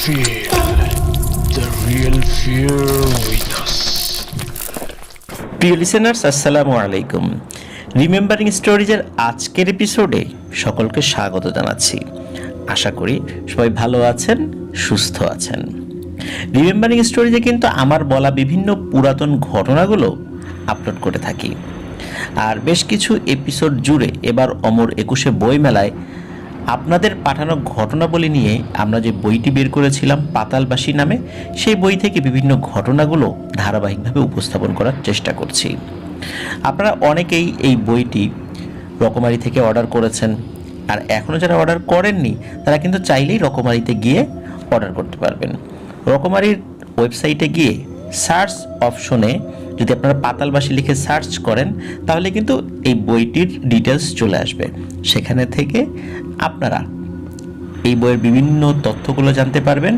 Feel the real fear with us. প্রিয় listeners, আসসালামু আলাইকুম। রিমেম্বারিং স্টোরিজের আজকের এপিসোডে সকলকে স্বাগত জানাচ্ছি। আশা করি সবাই ভালো আছেন, সুস্থ আছেন। রিমেম্বারিং স্টোরিজে কিন্তু আমার বলা বিভিন্ন পুরাতন ঘটনাগুলো আপলোড করে থাকি। আর বেশ কিছু এপিসোড জুড়ে এবার অমর 21শে বইমেলায় আপনাদের পাঠানো ঘটনাবলী নিয়ে আমরা যে বইটি বের করেছিলাম পাতালবাসী নামে, সেই বই থেকে বিভিন্ন ঘটনাগুলো ধারাবাহিকভাবে উপস্থাপন করার চেষ্টা করছি। আপনারা অনেকেই এই বইটি রকমারি থেকে অর্ডার করেছেন, আর এখনও যারা অর্ডার করেননি তারা কিন্তু চাইলেই রকমারিতে গিয়ে অর্ডার করতে পারবেন। রকমারির ওয়েবসাইটে গিয়ে সার্চ অপশনে যদি আপনারা পাতালবাসী লিখে সার্চ করেন তাহলে কিন্তু এই বইটির ডিটেলস চলে আসবে। সেখানে থেকে আপনারা এই বইয়ের বিভিন্ন তথ্যগুলো জানতে পারবেন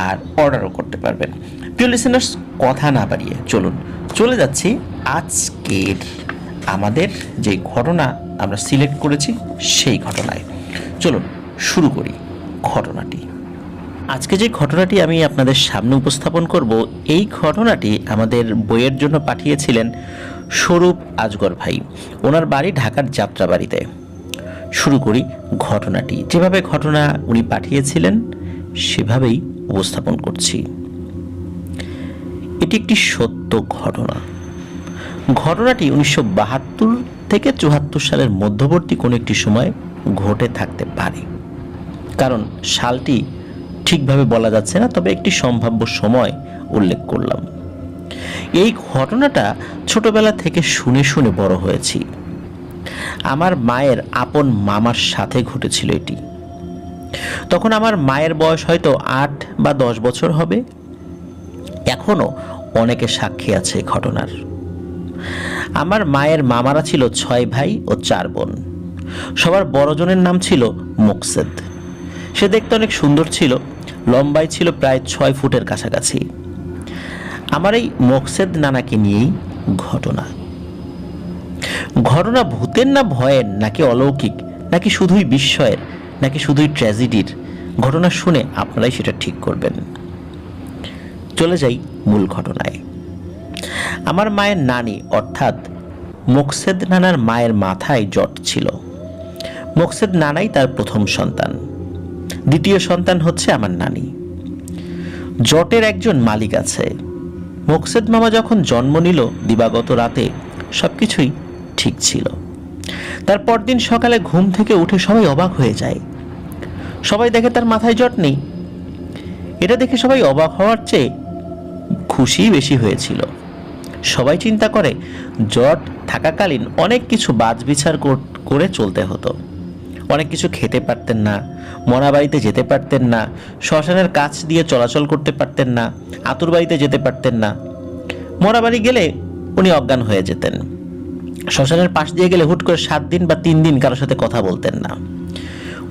আর অর্ডারও করতে পারবেন। প্রিয় লিসেনার্স, কথা না বাড়িয়ে চলুন চলে যাচ্ছি আজকের আমাদের যে ঘটনা আমরা সিলেক্ট করেছি সেই ঘটনায়। চলুন শুরু করি ঘটনাটি। আজকে যে ঘটনাটি আমি আপনাদের সামনে উপস্থাপন করব, এই ঘটনাটি আমাদের বইয়ের জন্য পাঠিয়েছিলেন স্বরূপ আজগর ভাই। ওনার বাড়ি ঢাকার যাত্রাবাড়িতে। শুরু করি ঘটনাটি। যেভাবে ঘটনা উনি পাঠিয়েছিলেন সেভাবেই উপস্থাপন করছি। এটি একটি সত্য ঘটনা। ঘটনাটি 1972 থেকে 74 সালের মধ্যবর্তী কোনো একটি সময় ঘটে থাকতে পারে, কারণ সালটি ঠিকভাবে বলা যাচ্ছে না, তবে একটি সম্ভাব্য সময় উল্লেখ করলাম। এই ঘটনাটা ছোটবেলা থেকে শুনে শুনে বড় হয়েছি। আমার মায়ের আপন মামার সাথে ঘটেছিল এটি। তখন আমার মায়ের বয়স হয়তো 8 বা 10 বছর হবে। এখনো অনেকে সাক্ষী আছে ঘটনার। আমার মায়ের মামারা ছিল 6 ভাই ও 4 বোন। সবার বড়জনের নাম ছিল মোকসেদ। সে দেখতে অনেক সুন্দর ছিল, লম্বাই ছিল প্রায় 6 ফুটের কাছাকাছি। আমার এই মোকসেদ নানাকে নিয়েই ঘটনা। ঘটনা ভূতের না ভয়ের, নাকি অলৌকিক, নাকি শুধুই বিস্ময়ের, নাকি শুধুই ট্র্যাজেডির, ঘটনা শুনে আপনারাই সেটা ঠিক করবেন। চলে যাই মূল ঘটনায়। আমার মায়ের নানি অর্থাৎ মোকসেদ নানার মায়ের মাথায় জট ছিল। মোকসেদ নানাই তার প্রথম সন্তান। দ্বিতীয় সন্তান হচ্ছে আমার নানি। জটের একজন মালিক আছে। মোকসেদ মামা যখন জন্ম নিল দিবাগত রাতে সবকিছুই ঠিক ছিল। তার পরদিন সকালে ঘুম থেকে উঠে সবাই অবাক হয়ে যায়। সবাই দেখে তার মাথায় জট নেই। এটা দেখে সবাই অবাক হওয়ার চেয়ে খুশি বেশি হয়েছিল। সবাই চিন্তা করে জট থাকাকালীন অনেক কিছু বাছবিচার করে চলতে হতো। অনেক কিছু খেতে পারতেন না, মরা বাড়িতে যেতে পারতেন না, শ্মশানের কাছ দিয়ে চলাচল করতে পারতেন না, আতুর বাড়িতে যেতে পারতেন না। মরা বাড়ি গেলে উনি অজ্ঞান হয়ে যেতেন। শ্মশানের পাশ দিয়ে গেলে হুট করে 7 দিন বা 3 দিন কারোর সাথে কথা বলতেন না।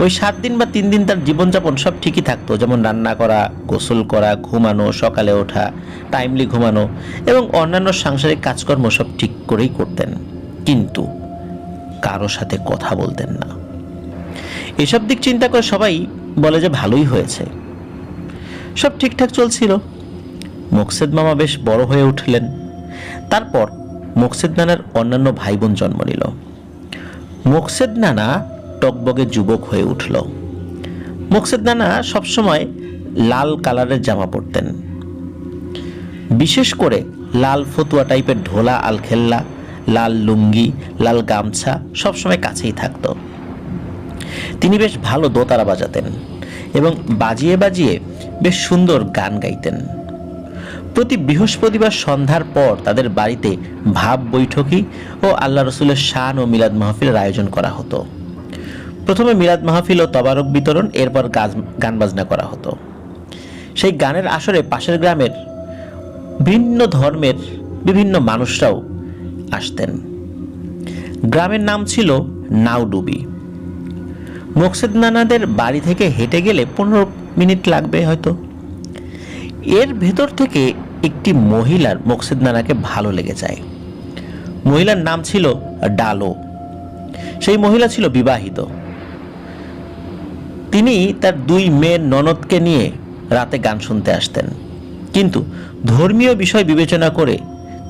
ওই 7 দিন বা 3 দিন তার জীবনযাপন সব ঠিকই থাকতো, যেমন রান্না করা, গোসল করা, ঘুমানো, সকালে ওঠা, টাইমলি ঘুমানো এবং অন্যান্য সাংসারিক কাজকর্ম সব ঠিক করেই করতেন, কিন্তু কারোর সাথে কথা বলতেন না। এসব দিক চিন্তা করে সবাই বলে যে ভালোই হয়েছে, সব ঠিকঠাক চলছিল। মোকসেদ মামা বেশ বড় হয়ে উঠলেন। তারপর মোকসেদ নানার অন্যান্য ভাই বোন জন্ম নিল। মোকসেদ নানা টকবগে যুবক হয়ে উঠল। মোকসেদ নানা সবসময় লাল কালারের জামা পরতেন, বিশেষ করে লাল ফতুয়া টাইপের ঢোলা আলখেল্লা, লাল লুঙ্গি, লাল গামছা সবসময় কাছেই থাকতো। তিনি বেশ ভালো দোতারা বাজাতেন এবং বাজিয়ে বাজিয়ে বেশ সুন্দর গান গাইতেন। প্রতি বৃহস্পতিবার সন্ধ্যার পর তাদের বাড়িতে ভাব বৈঠকি ও আল্লাহ রসুলের শান ও মিলাদ মাহফিলের আয়োজন করা হতো। প্রথমে মিলাদ মাহফিল ও তবারক বিতরণ, এরপর গান বাজনা করা হতো। সেই গানের আসরে পাশের গ্রামের ভিন্ন ধর্মের বিভিন্ন মানুষরাও আসতেন। গ্রামের নাম ছিল নাউডুবি। মোকসেদ নানাদের বাড়ি থেকে হেঁটে গেলে 15 মিনিট লাগবে হয়তো। এর ভেতর থেকে একটি মহিলার মোকসেদ নানাকে ভালো লেগে যায়। মহিলার নাম ছিল ডালো। সেই মহিলা ছিল বিবাহিত। তিনি তার 2 মেয়ের ননদকে নিয়ে রাতে গান শুনতে আসতেন, কিন্তু ধর্মীয় বিষয় বিবেচনা করে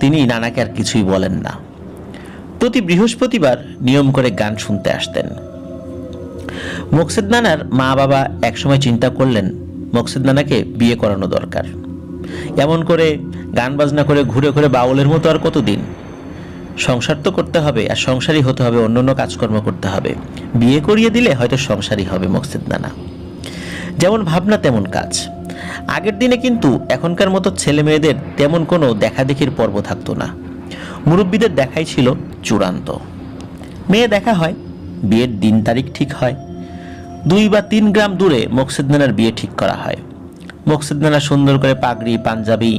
তিনি নানাকে আর কিছুই বলেন না। প্রতি বৃহস্পতিবার নিয়ম করে গান শুনতে আসতেন। মোকসেদ নানার মা বাবা একসময় চিন্তা করলেন মোকসেদ নানাকে বিয়ে করানো দরকার। এমন করে গান বাজনা করে ঘুরে ঘুরে বাউলের মতো আর কতদিন? সংসার তো করতে হবে, আর সংসারই হতে হবে, অন্যান্য কাজকর্ম করতে হবে। বিয়ে করিয়ে দিলে হয়তো সংসারই হবে মোকসেদ নানা। যেমন ভাবনা তেমন কাজ। আগের দিনে কিন্তু এখনকার মতো ছেলে মেয়েদের তেমন কোনো দেখাদেখির পর্ব থাকতো না। মুরব্বীদের দেখাই ছিল চূড়ান্ত। মেয়ে দেখা হয়, বিয়ের দিন তারিখ ঠিক হয়, 2 বা 3 গ্রাম দূরে মোকসেদ নানার বিয়ে ঠিক করা হয়। মোকসেদ নানা সুন্দর করে পাগড়ি, পাঞ্জাবি,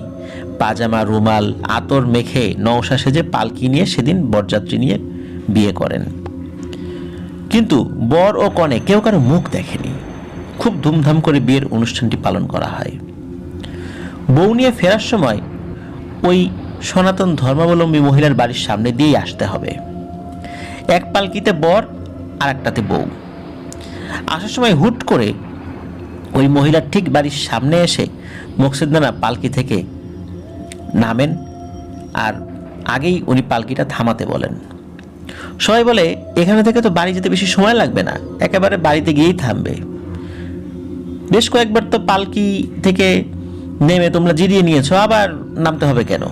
পাজামা, রুমাল, আতর মেখে নওশা সেজে পালকি নিয়ে সেদিন বরযাত্রী নিয়ে বিয়ে করেন। কিন্তু বর ও কনে কেউ কারো মুখ দেখেনি। খুব ধুমধাম করে বিয়ের অনুষ্ঠানটি পালন করা হয়। বউ নিয়ে ফেরার সময় ওই সনাতন ধর্মাবলম্বী মহিলার বাড়ির সামনে দিয়েই আসতে হবে। এক পালকিতে বর আর একটাতে বউ। আসার সময় হুট করে ওই মহিলার ঠিক বাড়ির সামনে এসে মোকসেদ নানা পালকি থেকে নামেন, আর আগেই উনি পালকিটা থামাতে বলেন। সবাই বলে এখানে থেকে তো বাড়ি যেতে বেশি সময় লাগবে না, একেবারে বাড়িতে গিয়েই থামবে। বেশ কয়েকবার তো পালকি থেকে নেমে তোমরা জিরিয়ে নিয়েছো, আবার নামতে হবে কেন?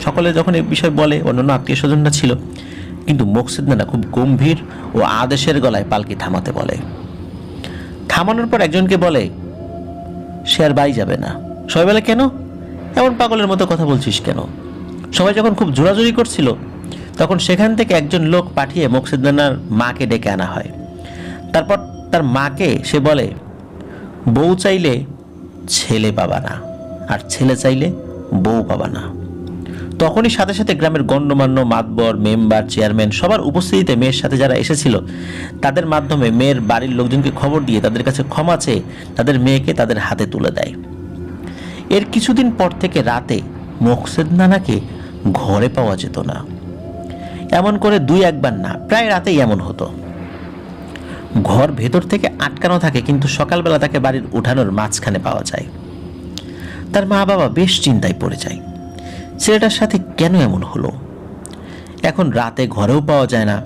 সকলে যখন এই বিষয় বলে, অন্যান্য আত্মীয় স্বজনরা ছিল, কিন্তু মোকসেদ নানা খুব গম্ভীর ও আদেশের গলায় পালকি থামাতে বলে। থামানোর পর একজনকে বলে সে আর বাড়ি যাবে না। সবাই বলে কেন? এমন পাগলের মতো কথা বলছিস কেন? সবাই যখন খুব জোরাজুরি করছিল, তখন সেখান থেকে একজন লোক পাঠিয়ে মোকসেদ নানার মাকে ডেকে আনা হয়। তারপর তার মাকে সে বলে, বউ চাইলে ছেলে পাবা না, আর ছেলে চাইলে বউ পাবা না। তখনই সাথে সাথে গ্রামের গণ্যমান্য মাতবর, মেম্বার, চেয়ারম্যান সবার উপস্থিতিতে মেয়ের সাথে যারা এসেছিল তাদের মাধ্যমে মেয়ের বাড়ির লোকজনকে খবর দিয়ে তাদের কাছে ক্ষমা চেয়ে তাদের মেয়েকে তাদের হাতে তুলে দেয়। এর কিছুদিন পর থেকে রাতে মোকসেদ নানাকে ঘরে পাওয়া যেত না। এমন করে 2-1 বার না, প্রায় রাতেই এমন হতো। ঘর ভেতর থেকে আটকানো থাকে, কিন্তু সকালবেলা তাকে বাড়ির উঠানোর মাঝখানে পাওয়া যায়। তার মা বাবা বেশ চিন্তায় পড়ে যায়, ছেলেটার সাথে কেন এমন হলো? এখন রাতে ঘরেও পাওয়া যায় না।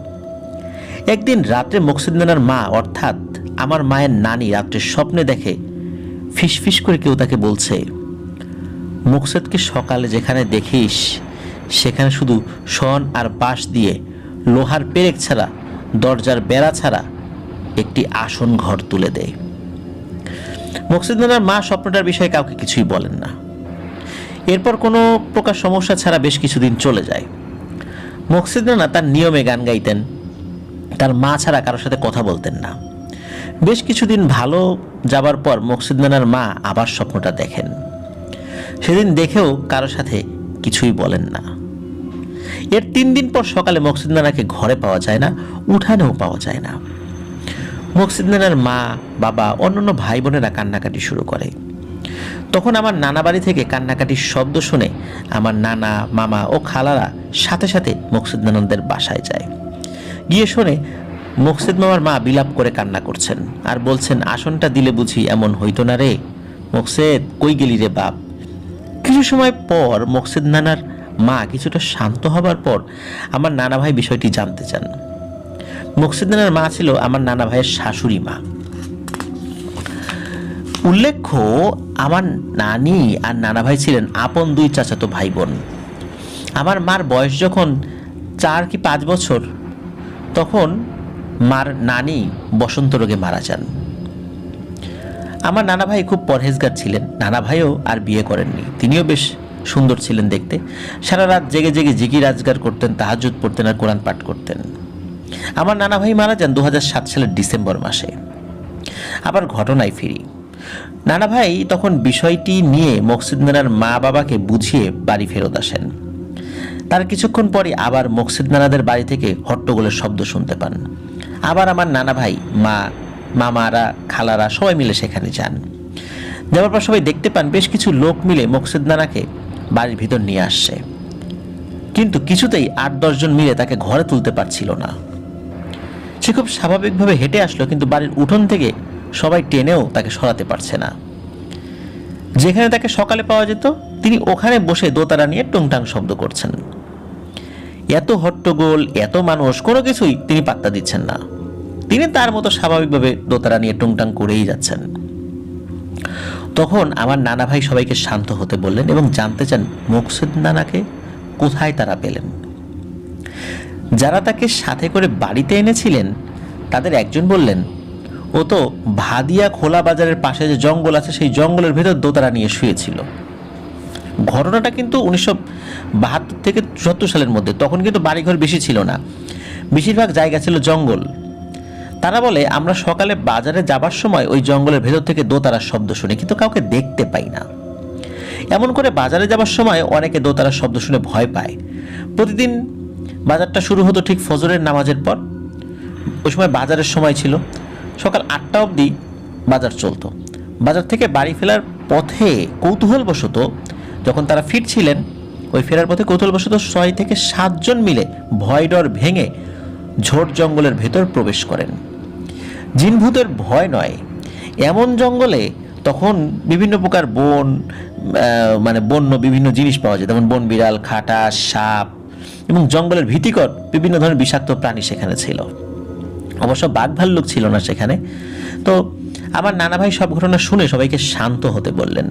একদিন রাত্রে মোকসেদ নানার মা, অর্থাৎ আমার মায়ের নানি, রাত্রে স্বপ্নে দেখে ফিসফিস করে কেউ তাকে বলছে, মোকসেদকে সকালে যেখানে দেখিস সেখানে শুধু শন আর বাঁশ দিয়ে লোহার পেরেক ছাড়া, দরজার বেড়া ছাড়া একটি আসন ঘর তুলে দেয়। মোকসেদ নানার মা স্বপ্নটার বিষয়ে কাউকে কিছুই বলেন না। এরপর কোনো প্রকার সমস্যা ছাড়া বেশ কিছুদিন চলে যায়। মোকসেদ নানা তার নিয়মে গান গাইতেন, তার মা ছাড়া কারোর সাথে কথা বলতেন না। বেশ কিছুদিন ভালো যাবার পর মোকসেদ নানার মা আবার স্বপ্নটা দেখেন। সেদিন দেখেও কারোর সাথে কিছুই বলেন না। এর 3 দিন পর সকালে মোকসেদ নানাকে ঘরে পাওয়া যায় না, উঠানেও পাওয়া যায় না। মোকসেদ নানার মা, বাবা, অন্যান্য ভাই বোনেরা কান্নাকাটি শুরু করে। তখন আমার নানা বাড়ি থেকে কান্নাকাটির শব্দ শুনে আমার নানা, মামা ও খালারা সাথে সাথে মোকসেদ নানাদের বাসায় যায়। গিয়ে শোনে মোকসেদ মামার মা বিলাপ করে কান্না করছেন আর বলছেন, আসনটা দিলে বুঝি এমন হইতো না রে মোকসেদ, কই গেলি রে বাপ? কিছু সময় পর মোকসেদ নানার মা কিছুটা শান্ত হবার পর আমার নানা ভাই বিষয়টি জানতে চান। মোকসেদ নানার মা ছিল আমার নানা ভাইয়ের শাশুড়ি মা। উল্লেখ্য, আমার নানি আর নানা ভাই ছিলেন আপন 2 চাচাতো ভাই বোন। আমার মার বয়স যখন 4 কি 5 বছর, তখন মার নানি বসন্ত রোগে মারা যান। আমার নানা ভাই খুব পরহেজগার ছিলেন। নানা ভাইও আর বিয়ে করেননি, তিনিও বেশ সুন্দর ছিলেন দেখতে। সারা রাত জেগে জেগে জিকির আজগার করতেন, তাহাজ্জুদ পড়তেন আর কোরআন পাঠ করতেন। আমার নানা ভাই মারা যান 2007 সালের ডিসেম্বর মাসে। আবার ঘটনায় ফিরি। নানা ভাই তখন বিষয়টি নিয়ে মোকসেদ নানার মা বাবাকে বুঝিয়ে বাড়ি ফেরত আসেন। তার কিছুক্ষণ পরই আবার মোকসেদ নানাদের বাড়ি থেকে হট্টগোলের শব্দ শুনতে পান। আবার আমার নানা ভাই, মা, মামারা, খালারা সবাই মিলে সেখানে যান। যাওয়ার পর সবাই দেখতে পান বেশ কিছু লোক মিলে মোকসেদ নানাকে বাড়ির ভিতর নিয়ে আসছে, কিন্তু কিছুতেই 8-10 জন মিলে তাকে ঘরে তুলতে পারছিল না। সে খুব স্বাভাবিকভাবে হেঁটে আসলো, কিন্তু বাড়ির উঠোন থেকে সবাই টেনেও তাকে সরাতে পারছে না। যেখানে তাকে সকালে পাওয়া যেত তিনি ওখানে বসে দোতারা নিয়ে টুংটাং শব্দ করছেন। এত হট্টগোল, এত মানুষ, কোনো কিছুই তিনি পাত্তা দিচ্ছেন না। তিনি তার মতো স্বাভাবিকভাবে দোতারা নিয়ে টুংটাং করেই যাচ্ছেন। তখন আমার নানা ভাই সবাইকে শান্ত হতে বললেন এবং জানতে চান মোকসেদ নানাকে কোথায় তারা পেলেন। যারা তাকে সাথে করে বাড়িতে এনেছিলেন তাদের একজন বললেন, ও তো ভাদিয়া খোলা বাজারের পাশে যে জঙ্গল আছে সেই জঙ্গলের ভেতর দোতারা নিয়ে শুয়েছিল। ঘটনাটা কিন্তু 1972 থেকে 74 সালের মধ্যে। তখন কিন্তু বাড়িঘর বেশি ছিল না, বেশিরভাগ জায়গা ছিল জঙ্গল। তারা বলে আমরা সকালে বাজারে যাবার সময় ওই জঙ্গলের ভেতর থেকে দোতারার শব্দ শুনি, কিন্তু কাউকে দেখতে পাই না। এমন করে বাজারে যাবার সময় অনেকে দোতারার শব্দ শুনে ভয় পায়। প্রতিদিন বাজারটা শুরু হতো ঠিক ফজরের নামাজের পর। ওই সময় বাজারের সময় ছিল, সকাল 8টা অবধি বাজার চলতো। বাজার থেকে বাড়ি ফেরার পথে কৌতূহলবশত যখন তারা ফিরছিলেন, ওই ফেরার পথে কৌতূহলবশত 6 থেকে 7 জন মিলে ভয় ডর ভেঙে ঝোড় জঙ্গলের ভেতর প্রবেশ করেন। জিনভূতের ভয় নয়, এমন জঙ্গলে তখন বিভিন্ন প্রকার বন্য বিভিন্ন জিনিস পাওয়া যায়, যেমন বন বিড়াল, খাটা, সাপ এবং জঙ্গলের ভীতিকর বিভিন্ন ধরনের বিষাক্ত প্রাণী সেখানে ছিল। অবশ্য বাঘ ভাল্লুক ছিল না সেখানে। তো আমার নানা ভাই সব ঘটনা শুনে সবাইকে শান্ত হতে বললেন।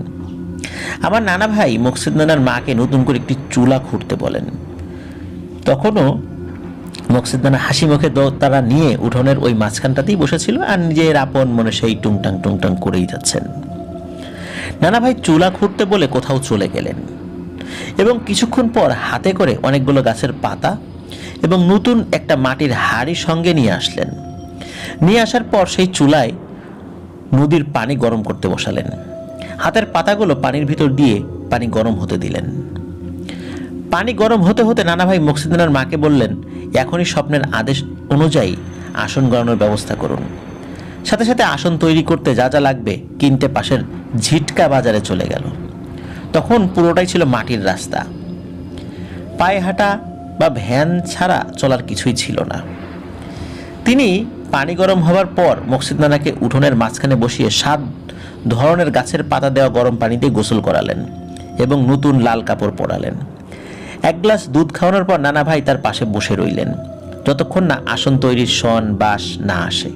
আমার নানা ভাই মোকসেদ নানার মাকে নতুন করে একটি চুলা খুঁড়তে বলেন। তখনও মোকসেদ নানা হাসি মুখে তারা নিয়ে উঠোনের ওই মাঝখানটাতেই বসেছিল আর নিজের আপন মনে সেই টুংটাং টুংটাং করেই যাচ্ছেন। নানা ভাই চুলা খুঁড়তে বলে কোথাও চলে গেলেন এবং কিছুক্ষণ পর হাতে করে অনেকগুলো গাছের পাতা এবং নতুন একটা মাটির হাঁড়ি সঙ্গে নিয়ে আসলেন। নিয়ে আসার পর সেই চুলায় নদীর পানি গরম করতে বসালেন। হাতের পাতাগুলো পানির ভিতর দিয়ে পানি গরম হতে দিলেন। পানি গরম হতে হতে নানা ভাই মোকসেদ নানার মাকে বললেন, এখনই স্বপ্নের আদেশ অনুযায়ী আসন গড়ানোর ব্যবস্থা করুন। সাথে সাথে আসন তৈরি করতে যা যা লাগবে কিনতে পাশের ঝিটকা বাজারে চলে গেল। তখন পুরোটাই ছিল মাটির রাস্তা, পায়ে হাঁটা বা ভ্যান ছাড়া চলার কিছুই ছিল না। তিনি পানি গরম হওয়ার পর মোকসেদ নানাকে উঠোনের মাঝখানে বসিয়ে 7 ধরনের গাছের পাতা দেওয়া গরম পানিতে গোসল করালেন এবং নতুন লাল কাপড় পরালেন। 1 গ্লাস দুধ খাওয়ানোর পর নানা ভাই তার পাশে বসে রইলেন যতক্ষণ না আসন তৈরির সন বাঁশ না আসে।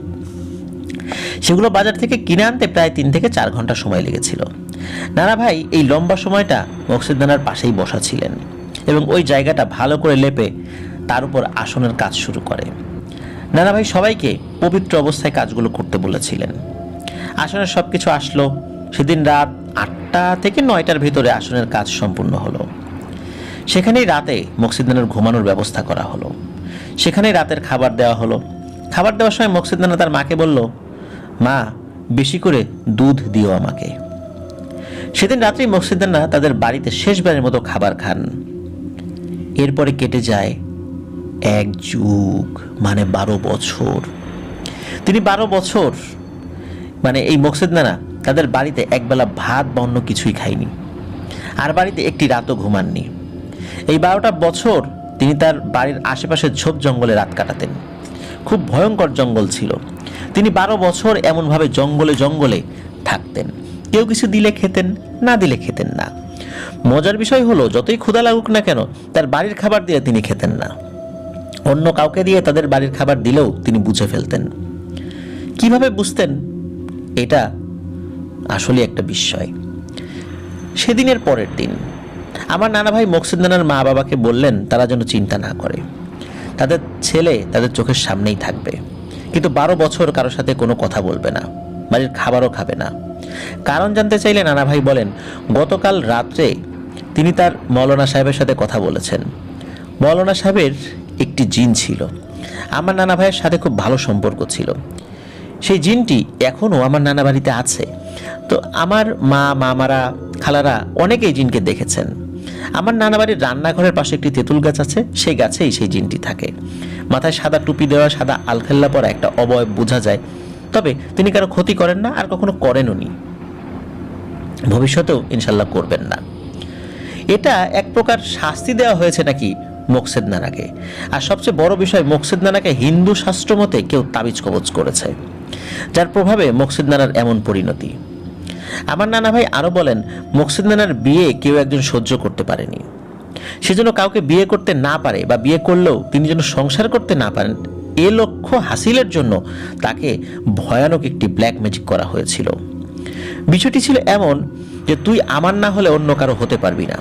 সেগুলো বাজার থেকে কিনে আনতে প্রায় 3 থেকে 4 ঘন্টা সময় লেগেছিল। নানা ভাই এই লম্বা সময়টা মোকসেদ নানার পাশেই বসা ছিলেন এবং ওই জায়গাটা ভালো করে লেপে তার উপর আসনের কাজ শুরু করে। নানা ভাই সবাইকে পবিত্র অবস্থায় কাজগুলো করতে বলেছিলেন। আসনের সব কিছু আসলো। সেদিন রাত 8টা থেকে 9টার ভিতরে আসনের কাজ সম্পূর্ণ হলো। সেখানেই রাতে মোকসেদ নানার ঘুমানোর ব্যবস্থা করা হলো। সেখানেই রাতের খাবার দেওয়া হলো। খাবার দেওয়ার সময় মোকসেদ নানা তার মাকে বলল, মা বেশি করে দুধ দিও আমাকে। সেদিন রাত্রেই মোকসেদ নানা তাদের বাড়িতে শেষবারের মতো খাবার খান। এরপরে কেটে যায় 1 যুগ, মানে 12 বছর। তিনি 12 বছর এই মোকসেদ নানা তাদের বাড়িতে একবেলা ভাত বা অন্য কিছুই খায়নি, আর বাড়িতে একটি রাতও ঘুমাননি। এই 12টা বছর তিনি তার বাড়ির আশেপাশে ঝোপ জঙ্গলে রাত কাটাতেন। খুব ভয়ঙ্কর জঙ্গল ছিল। তিনি 12 বছর এমনভাবে জঙ্গলে জঙ্গলে থাকতেন। কেউ কিছু দিলে খেতেন, না দিলে খেতেন না। মজার বিষয় হলো, যতই ক্ষুধা লাগুক না কেন তার বাড়ির খাবার দিয়ে তিনি খেতেন না। অন্য কাউকে দিয়ে তাদের বাড়ির খাবার দিলেও তিনি বুঝে ফেলতেন। কিভাবে বুঝতেন? এটা আসলে একটা বিস্ময়। সেদিনের পরের দিন আমার নানা ভাই মোকসেদ নানার মা বাবাকে বললেন তারা যেন চিন্তা না করে, তাদের ছেলে তাদের চোখের সামনেই থাকবে, কিন্তু 12 বছর কারোর সাথে কোনো কথা বলবে না, বাড়ির খাবারও খাবে না। কারণ জানতে চাইলে নানা ভাই বলেন, গতকাল রাত্রে তিনি তার মৌলানা সাহেবের সাথে কথা বলেছেন। মৌলানা সাহেবের একটি জিন ছিল। আমার নানা ভাইয়ের সাথে খুব ভালো সম্পর্ক ছিল। সেই জিনটি এখনও আমার নানা বাড়িতে আছে। তো আমার মামারা, খালারা অনেকেই জিনকে দেখেছেন। আমার নানা বাড়ির রান্নাঘরের পাশে একটি তেঁতুল গাছ আছে, সেই গাছেই সেই জিনটি থাকে। মাথায় সাদা টুপি দেওয়া, সাদা আলখাল্লা পরা একটা অবয়ব বোঝা যায়। তবে তিনি কারো ক্ষতি করেন না, আর কখনো করেনও নি, ভবিষ্যতেও ইনশাল্লাহ করবেন না। এটা এক প্রকার শাস্তি দেওয়া হয়েছে নাকি মোকসেদ নানাকে। আর সবচেয়ে বড় বিষয়, মোকসেদ নানাকে হিন্দু শাস্ত্র মতে কেউ তাবিজ কবজ করেছে, যার প্রভাবে মোকসেদ নানার এমন পরিণতি। আমার নানা ভাই আরও বলেন, মোকসেদ নানার বিয়ে কেউ একজন সহ্য করতে পারেনি। সেজন্য কাউকে বিয়ে করতে না পারে বা বিয়ে করলেও তিনি যেন সংসার করতে না পারেন, এ লক্ষ্য হাসিলের জন্য তাকে ভয়ানক একটি ব্ল্যাক ম্যাজিক করা হয়েছিল। বিষয়টি ছিল এমন যে তুই আমার না হলে অন্য কারো হতে পারবি না,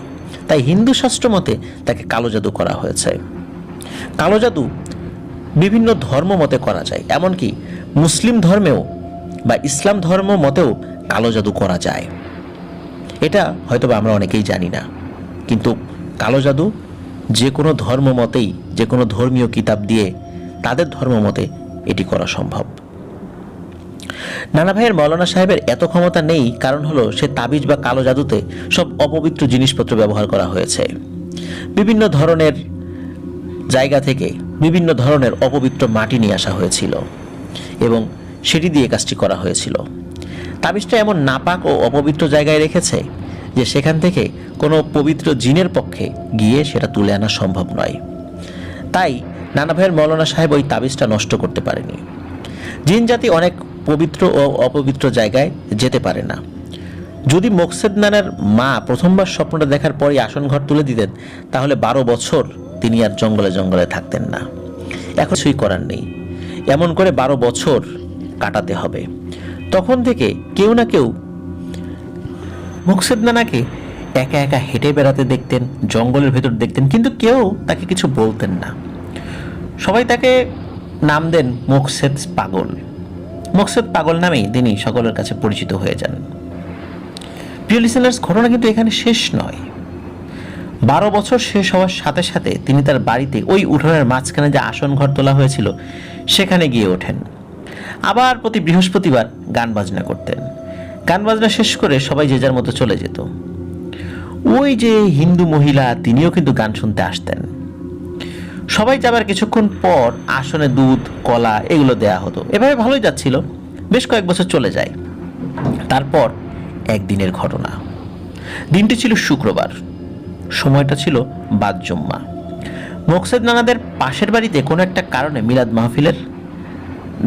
তাই হিন্দু শাস্ত্র মতে তাকে কালো জাদু করা হয়েছে। কালো জাদু বিভিন্ন ধর্ম মতে করা যায়, এমনকি মুসলিম ধর্মেও বা ইসলাম ধর্ম মতেও কালো জাদু করা যায়। এটা হয়তো আমরা অনেকেই জানি না, কিন্তু কালো জাদু যে কোনো ধর্ম মতেই, যে কোনো ধর্মীয় কিতাব দিয়ে তাদের ধর্ম মতে এটি করা সম্ভব। নানা ভাইয়ের মৌলানা সাহেবের এত ক্ষমতা নেই, কারণ হলো সে তাবিজ বা কালো জাদুতে সব অপবিত্র জিনিসপত্র ব্যবহার করা হয়েছে। বিভিন্ন ধরনের জায়গা থেকে বিভিন্ন ধরনের অপবিত্র মাটি নিয়ে আসা হয়েছিল এবং সেটি দিয়ে কাজটি করা হয়েছিল। তাবিজটা এমন নাপাক ও অপবিত্র জায়গায় রেখেছে যে সেখান থেকে কোনো পবিত্র জিনের পক্ষে গিয়ে সেটা তুলে আনা সম্ভব নয়। তাই নানা ভাইয়ের মৌলানা সাহেব ওই তাবিজটা নষ্ট করতে পারেনি। জিন জাতি অনেক পবিত্র ও অপবিত্র জায়গায় যেতে পারে না। যদি মোকসেদ নানার মা প্রথমবার স্বপ্নটা দেখার পরই আসন ঘর তুলে দিতেন, তাহলে 12 বছর তিনি আর জঙ্গলে জঙ্গলে থাকতেন না। এখন কিছুই করার নেই, এমন করে 12 বছর কাটাতে হবে। তখন থেকে কেউ না কেউ মোকসেদ নানাকে একা একা হেঁটে বেড়াতে দেখতেন, জঙ্গলের ভেতর দেখতেন, কিন্তু কেউ তাকে কিছু বলতেন না। সবাই তাকে নাম দেন মোকসেদ পাগল। মোকসেদ পাগল নামেই তিনি সকলের কাছে পরিচিত হয়ে যান। প্রিয় লিসেনার্স, ঘটনা কিন্তু এখানে শেষ নয়। 12 বছর শেষ হওয়ার সাথে সাথে তিনি তার বাড়িতে ওই উঠোনের মাঝখানে যে আসন ঘর তোলা হয়েছিল সেখানে গিয়ে ওঠেন। আবার প্রতি বৃহস্পতিবার গান বাজনা করতেন। গান বাজনা শেষ করে সবাই যে যার মতো চলে যেত। ওই যে হিন্দু মহিলা, তিনিও কিন্তু গান শুনতে আসতেন। সবাই যাবার কিছুক্ষণ পর আসনে দুধ, কলা এগুলো দেয়া হতো। এভাবে ভালোই যাচ্ছিল, বেশ কয়েক বছর চলে যায়। তারপর একদিনের ঘটনা। দিনটি ছিল শুক্রবার, সময়টা ছিল বাদ জুম্মা। মোকসেদ নানাদের পাশের বাড়িতে কোনো একটা কারণে মিলাদ মাহফিলের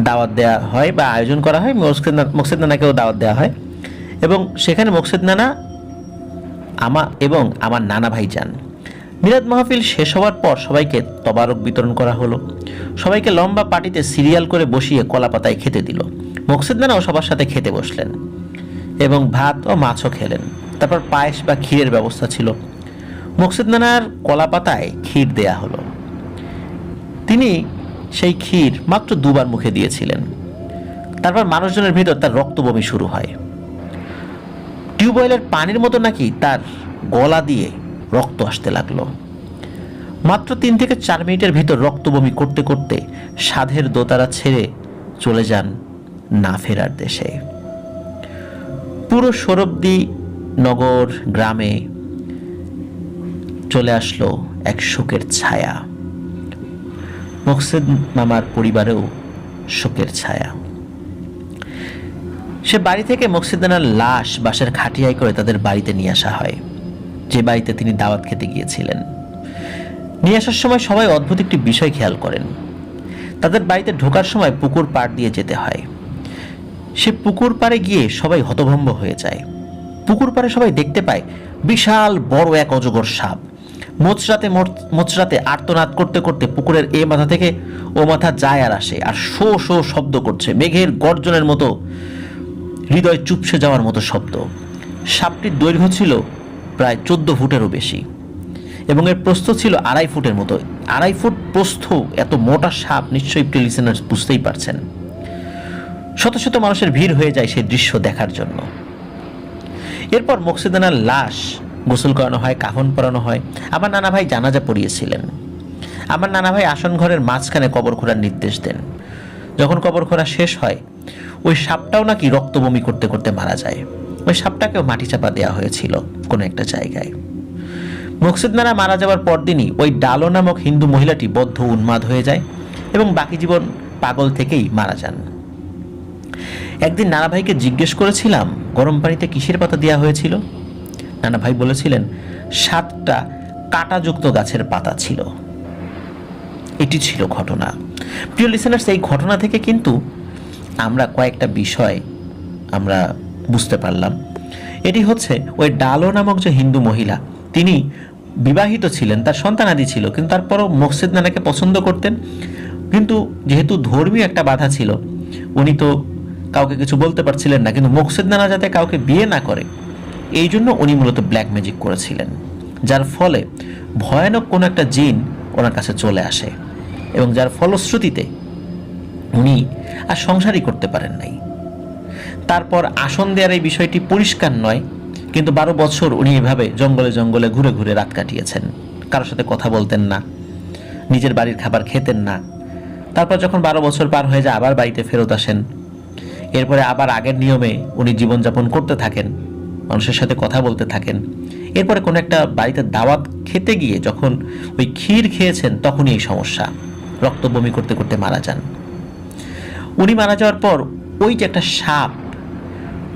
দাওয়াত দেওয়া হয় বা আয়োজন করা হয়। মোকসেদ নানাকেও দাওয়াত দেওয়া হয় এবং সেখানে মোকসেদ নানা এবং আমার নানা ভাই যান। মিলাদ মাহফিল শেষ হওয়ার পর সবাইকে তবারক বিতরণ করা হলো। সবাইকে লম্বা পাটিতে সিরিয়াল করে বসিয়ে কলা পাতায় খেতে দিল। মোকসেদ নানাও সবার সাথে খেতে বসলেন এবং ভাত ও মাছও খেলেন। তারপর পায়েস বা ক্ষীরের ব্যবস্থা ছিল। মোকসেদ নানার কলা পাতায় ক্ষীর দেয়া হলো। তিনি সেই ক্ষীর মাত্র 2 বার মুখে দিয়েছিলেন। তারপর মানুষজনের ভিতর তার রক্ত বমি শুরু হয়। টিউবওয়েলের পানির মতো নাকি তার গলা দিয়ে রক্ত আসতে লাগলো। মাত্র 3 থেকে 4 মিনিটের ভিতর রক্ত বমি করতে করতে সাধের দোতারা ছেড়ে চলে যান না ফেরার দেশে। পুরো সরব্দি নগর গ্রামে চলে আসলো এক শোকের ছায়া। মোকসেদ মামার পরিবারেও শোকের ছায়া। সে বাড়ি থেকে মোকসেদ নানার লাশ বাসার খাটিয়ায় করে তাদের বাড়িতে নিয়ে আসা হয়, যে বাড়িতে তিনি দাওয়াত খেতে গিয়েছিলেন। নিয়ে আসার সময় সবাই অদ্ভুত একটি বিষয় খেয়াল করেন। তাদের বাড়িতে ঢোকার সময় পুকুর পাড় দিয়ে যেতে হয়। সে পুকুর পাড়ে গিয়ে সবাই হতভম্ব হয়ে যায়। পুকুর পাড়ে সবাই দেখতে পায় বিশাল বড় এক অজগর সাপ মোচরাতে আর্তনাদ করতে করতে পুকুরের এ মাথা থেকে ও মাথা যায় আর আসে, আর শো শো শব্দ করছে, মেঘের গর্জনের মতো, হৃদয় চুপসে যাওয়ার মতো শব্দ। সাপটির দৈর্ঘ্য ছিল প্রায় 14 ফুটেরও বেশি এবং এর প্রস্থ ছিল 2.5 ফুটের মতো। 2.5 ফুট প্রস্থ এত মোটা সাপ, নিশ্চয়ই প্রিয় লিসেনার্স বুঝতেই পারছেন। শত শত মানুষের ভিড় হয়ে যায় সেই দৃশ্য দেখার জন্য। এরপর মোকসেদ নানার লাশ গোসল করানো হয়, কাফন পরানো হয়। আমার নানা ভাই জানাজা পড়িয়েছিলেন। আমার নানা ভাই আসন ঘরের মাঝখানে কবর খোঁড়ার নির্দেশ দেন। যখন কবর খোঁড়া শেষ হয়, ওই সাপটাও নাকি রক্ত বমি করতে করতে মারা যায়। ওই সাপটাকেও মাটি চাপা দেওয়া হয়েছিল কোনো একটা জায়গায়। মোকসেদ নানা মারা যাওয়ার পরদিনই ওই ডালো নামক হিন্দু মহিলাটি বদ্ধ উন্মাদ হয়ে যায় এবং বাকি জীবন পাগল থেকেই মারা যান। একদিন নানা ভাইকে জিজ্ঞেস করেছিলাম, গরম পানিতে কিসের পাতা দেওয়া হয়েছিল? নানা ভাই বলেছিলেন 7টা কাঁটাযুক্ত গাছের পাতা ছিল। এটি ছিল ঘটনা। প্রিয় লিসেনার্স, এই ঘটনা থেকে কিন্তু আমরা কয়েকটা বিষয় আমরা বুঝতে পারলাম। এটি হচ্ছে ওই ডালো নামক যে হিন্দু মহিলা, তিনি বিবাহিত ছিলেন, তার সন্তানাদি ছিল, কিন্তু তারপরও মকসেদ নানাকে পছন্দ করতেন। কিন্তু যেহেতু ধর্মীয় একটা বাধা ছিল, উনি তো কাউকে কিছু বলতে পারছিলেন না, কিন্তু মকসেদ নানা যাতে কাউকে বিয়ে না করে এই জন্য উনি মূলত ব্ল্যাক ম্যাজিক করেছিলেন, যার ফলে ভয়ানক কোনো একটা জিন ওনার কাছে চলে আসে এবং যার ফলশ্রুতিতে উনি আর সংসারই করতে পারেন নাই। তারপর আসন দেওয়ার এই বিষয়টি পরিষ্কার নয়, কিন্তু 12 বছর উনি এভাবে জঙ্গলে জঙ্গলে ঘুরে ঘুরে রাত কাটিয়েছেন, কারোর সাথে কথা বলতেন না, নিজের বাড়ির খাবার খেতেন না। তারপর যখন 12 বছর পার হয়ে যায় আবার বাড়িতে ফেরত আসেন, এরপরে আবার আগের নিয়মে উনি জীবনযাপন করতে থাকেন, মানুষের সাথে কথা বলতে থাকেন। এরপরে কোনো একটা বাড়িতে দাওয়াত খেতে গিয়ে যখন ওই ক্ষীর খেয়েছেন তখনই এই সমস্যা, রক্ত বমি করতে করতে মারা যান। উনি মারা যাওয়ার পর ওই যে একটা সাপ,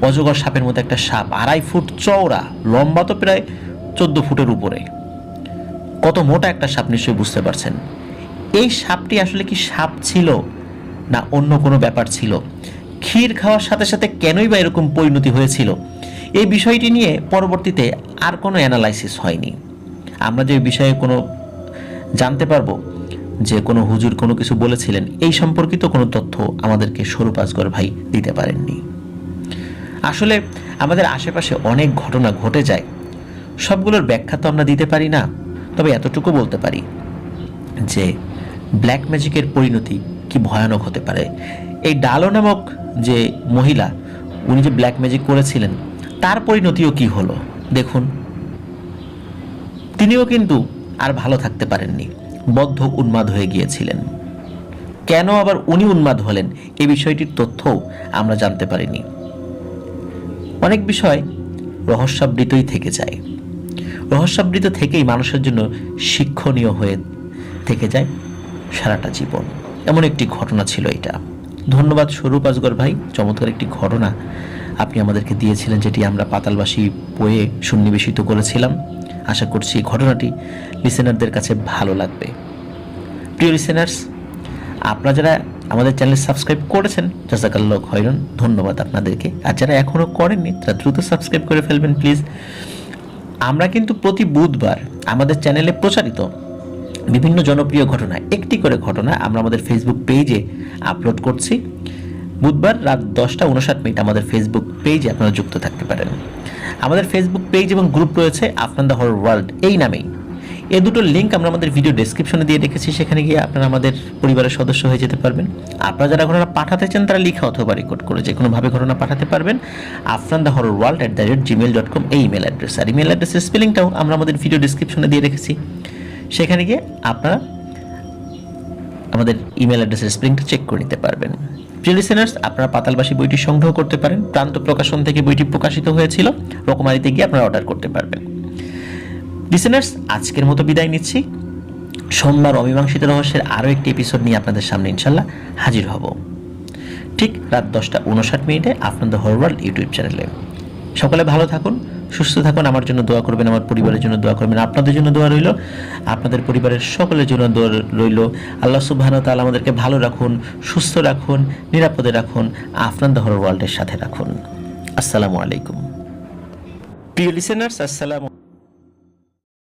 অজগর সাপের মতো একটা সাপ, 2.5 ফুট চওড়া, লম্বা তো প্রায় 14 ফুটের উপরে, কত মোটা একটা সাপ নিশ্চয়ই বুঝতে পারছেন। এই সাপটি আসলে কি সাপ ছিল না অন্য কোনো ব্যাপার ছিল? ক্ষীর খাওয়ার সাথে সাথে কেনই বা এরকম পরিণতি হয়েছিল, এই বিষয়টি নিয়ে পরবর্তীতে আর কোনো অ্যানালাইসিস হয়নি। আমরা যে বিষয়ে কোনো জানতে পারবো যে কোনো হুজুর কোনো কিছু বলেছিলেন, এই সম্পর্কিত কোনো তথ্য আমাদেরকে স্বরূপ আসগর ভাই দিতে পারেননি। আসলে আমাদের আশেপাশে অনেক ঘটনা ঘটে যায়, সবগুলোর ব্যাখ্যা তো আমরা দিতে পারি না, তবে এতটুকু বলতে পারি যে ব্ল্যাক ম্যাজিকের পরিণতি কি ভয়ানক হতে পারে। এই ডালো নামক যে মহিলা, উনি যে ব্ল্যাক ম্যাজিক করেছিলেন তার পরিণতিও কি হলো দেখুন। তিনিও কিন্তু আর ভালো থাকতে পারেননি, বদ্ধ উন্মাদ হয়ে গিয়েছিলেন। কেন আবার উনি উন্মাদ হলেন এই বিষয়টির তথ্যও আমরা জানতে পারিনি। অনেক বিষয় রহস্যাবৃতই থেকে যায়, রহস্যাবৃত থেকেই মানুষের জন্য শিক্ষণীয় হয়ে থেকে যায় সারাটা জীবন। এমন একটি ঘটনা ছিল এটা। ধন্যবাদ স্বরূপ আসগর ভাই, চমৎকার একটি ঘটনা আপনি আমাদেরকে দিয়েছিলেন, যেটি আমরা পাতালবাসী বইয়ে সন্নিবেশিত করেছিলাম। আশা করছি ঘটনাটি লিসেনারদের কাছে ভালো লাগবে। প্রিয় লিসেনার্স, আপনারা যারা আমাদের চ্যানেল সাবস্ক্রাইব করেছেন জাযাকাল্লাহু খাইরান, ধন্যবাদ আপনাদেরকে। আর যারা এখনও করেননি তারা দ্রুত সাবস্ক্রাইব করে ফেলবেন প্লিজ। আমরা কিন্তু প্রতি বুধবার আমাদের চ্যানেলে প্রচারিত বিভিন্ন জনপ্রিয় ঘটনা, একটি করে ঘটনা আমরা আমাদের ফেসবুক পেজে আপলোড করছি। বুধবার রাত 10:59 আমাদের ফেসবুক পেজে আপনারা যুক্ত থাকতে পারেন। আমাদের ফেসবুক পেজ এবং গ্রুপ রয়েছে আফনান দ্য হরর ওয়ার্ল্ড এই নামেই। এই দুটো লিঙ্ক আমরা আমাদের ভিডিও ডেসক্রিপশনে দিয়ে রেখেছি, সেখানে গিয়ে আপনারা আমাদের পরিবারের সদস্য হয়ে যেতে পারবেন। আপনারা যারা ঘটনা পাঠাতে চান তারা লিখা অথবা রেকর্ড করে যে কোনোভাবে ঘটনা পাঠাতে পারবেন afnanthehorrorworld@gmail.com এই ইমেল অ্যাড্রেস। আর ইমেল অ্যাড্রেসের স্পেলিংটাও আমরা আমাদের ভিডিও ডেসক্রিপশনে দিয়ে রেখেছি, সেখানে গিয়ে আপনারা আমাদের ইমেল অ্যাড্রেসের স্পেলিংটা চেক করে নিতে পারবেন। প্রিয় লিসেনার্স, আপনারা পাতালবাসী বইটি সংগ্রহ করতে পারেন, প্রান্ত প্রকাশন থেকে বইটি প্রকাশিত হয়েছিল, রকমারিতে গিয়ে আপনারা অর্ডার করতে পারবেন। লিসেনার্স, আজকের মতো বিদায় নিচ্ছি। সোমবার অমীমাংসিত রহস্যের আরও একটি এপিসোড নিয়ে আপনাদের সামনে ইনশাল্লাহ হাজির হব, ঠিক রাত 10:59 Afnan the horror world YouTube চ্যানেলে। সকলে ভালো থাকুন, সুস্থ থাকুন, আমার জন্য দোয়া করবেন, আমার পরিবারের জন্য দোয়া করবেন, আপনাদের জন্য দোয়া রইল, আপনাদের পরিবারের সকলের জন্য দোয়া রইল। আল্লাহ সুবহানাহু ওয়া তাআলা আমাদেরকে ভালো রাখুন, সুস্থ রাখুন, নিরাপদে রাখুন, আফনান দ্য হরর ওয়ার্ল্ডের সাথে রাখুন। আসসালামু আলাইকুম। প্রিয় লিসেনার্স, আসসালামু